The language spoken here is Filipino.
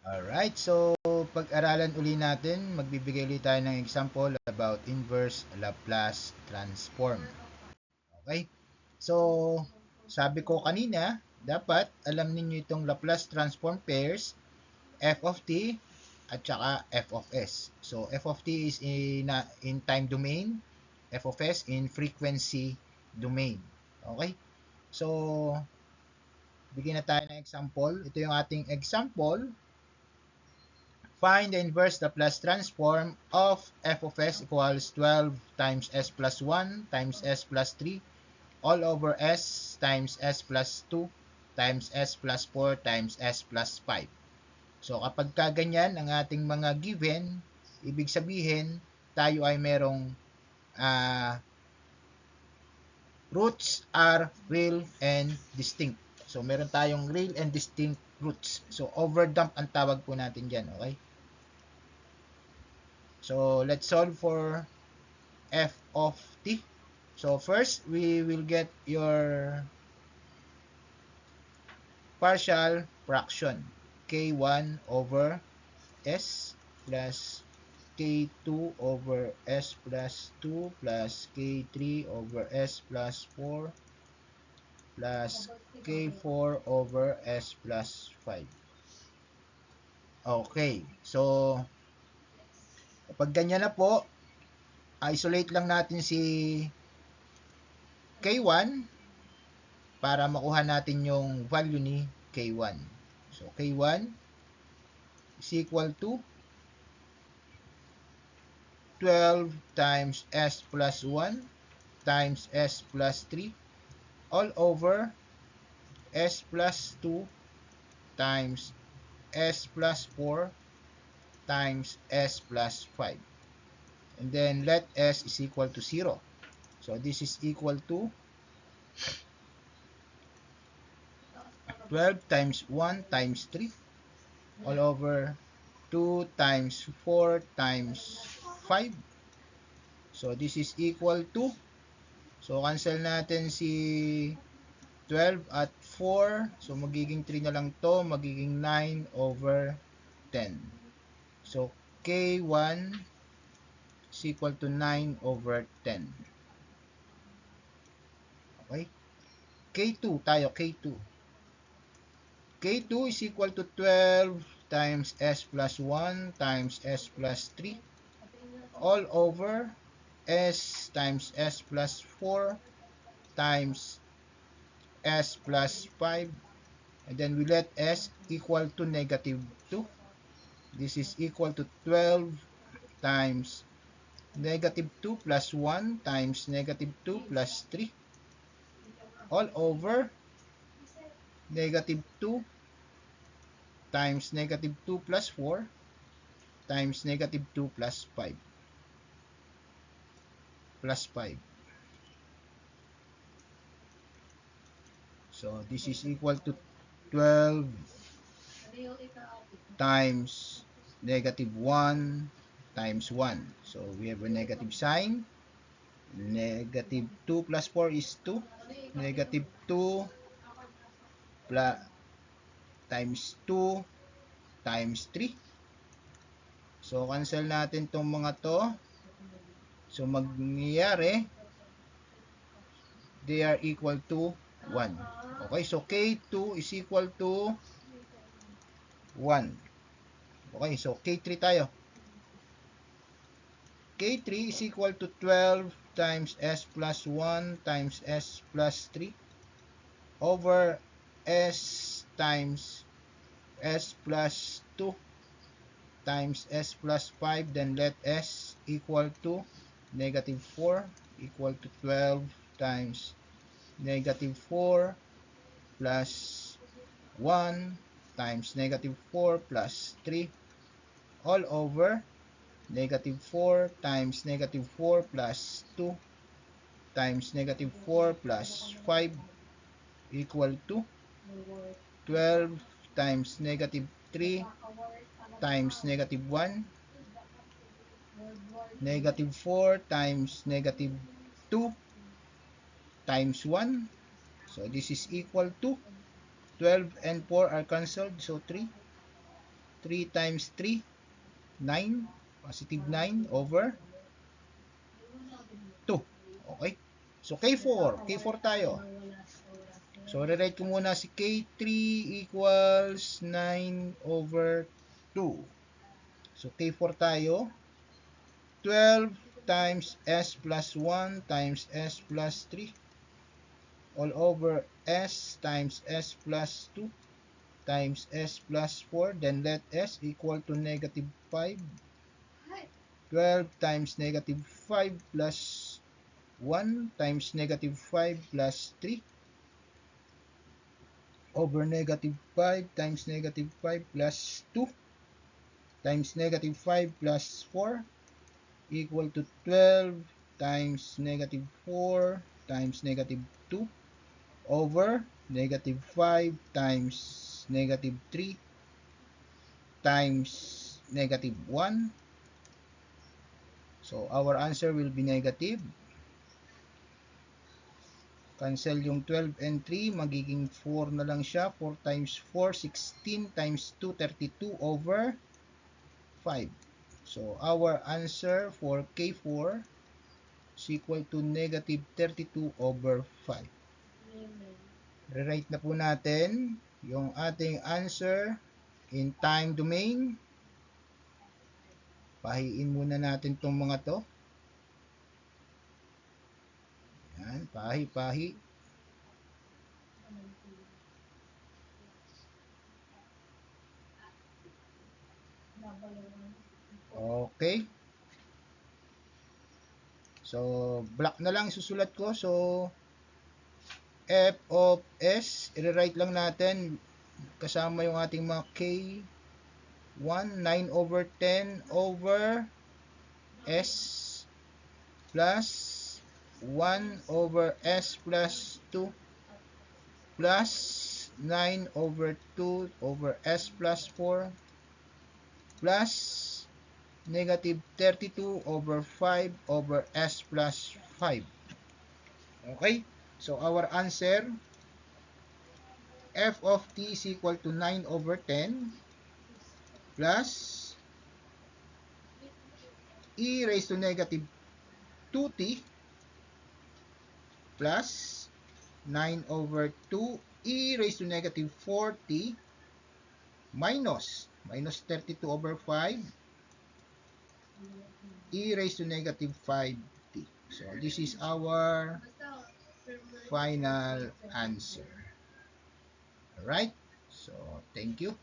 Alright, so pag-aralan uli natin, magbibigay ulit tayo ng example about inverse Laplace transform. Okay? So, sabi ko kanina, dapat alam ninyo itong Laplace transform pairs f of t at saka f of s. So, f of t is in time domain, f of s in frequency domain. Okay? So, bigyan na tayo ng example. Ito yung ating example. Find the inverse Laplace transform of f of s equals 12 times s plus 1 times s plus 3 all over s times s plus 2 times s plus 4 times s plus 5. So kapag kaganyan ang ating mga given, ibig sabihin tayo ay merong uh, roots are real and distinct. So meron tayong real and distinct roots. So overdump ang tawag po natin dyan. Okay? So let's solve for f of t. So first, we will get your partial fraction. K1 over S plus K2 over S plus 2 plus K3 over S plus 4 plus K4 over S plus 5. Okay. So, kapag ganyan na po, isolate lang natin si K1 para makuha natin yung value ni K1. So, K1 is equal to 12 times S plus 1 times S plus 3 all over S plus 2 times S plus 4 times S plus 5. And then let S is equal to 0. So this is equal to 12 times 1 times 3 all over 2 times 4 times 5. So this is equal to, so cancel natin si 12 at 4. So magiging 3 na lang to, magiging 9 over 10. So K1 is equal to 9 over 10. Okay? K2 tayo, K2. K2 is equal to 12 times S plus 1 times S plus 3 all over S times S plus 4 times S plus 5. And then we let S equal to negative 2. This is equal to 12 times negative 2 plus 1 times negative 2 plus 3 all over negative 2 times negative 2 plus 4 times negative 2 plus 5 plus 5. So this is equal to 12 times negative 1 times 1. So we have a negative sign. Negative 2 plus 4 is 2. Negative 2 plus times 2 times 3. So cancel natin tong mga to. So mangyayari, they are equal to 1. Okay, so K2 is equal to 1. Okay, so K3 tayo. K3 is equal to 12 times S plus 1 times S plus 3 over S times S plus 2 times S plus 5. Then let S equal to negative 4 equal to 12 times negative 4 plus 1 times negative 4 plus 3 all over negative 4 times negative 4 plus 2 times negative 4 plus 5 equal to 12 times negative 3 times negative 1 negative 4 times negative 2 times 1. So this is equal to 12 and 4 are cancelled. So 3 3 times 3, 9. Positive 9 over 2. Okay? So, K4. K4 tayo. So, rewrite ko muna si K3 equals 9 over 2. So, K4 tayo. 12 times S plus 1 times S plus 3 all over S times S plus 2 times S plus 4. Then let S equal to negative 5. 12 times negative 5 plus 1 times negative 5 plus 3 over negative 5 times negative 5 plus 2 times negative 5 plus 4 equal to 12 times negative 4 times negative 2 over negative 5 times negative 3 times negative 1. So, our answer will be negative. Cancel yung 12 and 3. Magiging 4 na lang siya. 4 times 4, 16 times 2, 32 over 5. So, our answer for K4 is equal to negative 32 over 5. Rewrite na po natin yung ating answer in time domain. Pahiin muna natin itong mga to. Yan, pahi. Okay. So, black na lang susulat ko. So, f of s, i-rewrite lang natin kasama yung ating mga k1, 9 over 10 over s plus 1 over s plus 2 plus 9 over 2 over s plus 4 plus negative 32 over 5 over s plus 5. Okay? So, our answer, f of t is equal to 9 over 10 plus e raised to negative 2t plus 9 over 2 e raised to negative 4t minus 32 over 5 e raised to negative 5t. So, this is our final answer. Alright? So, thank you.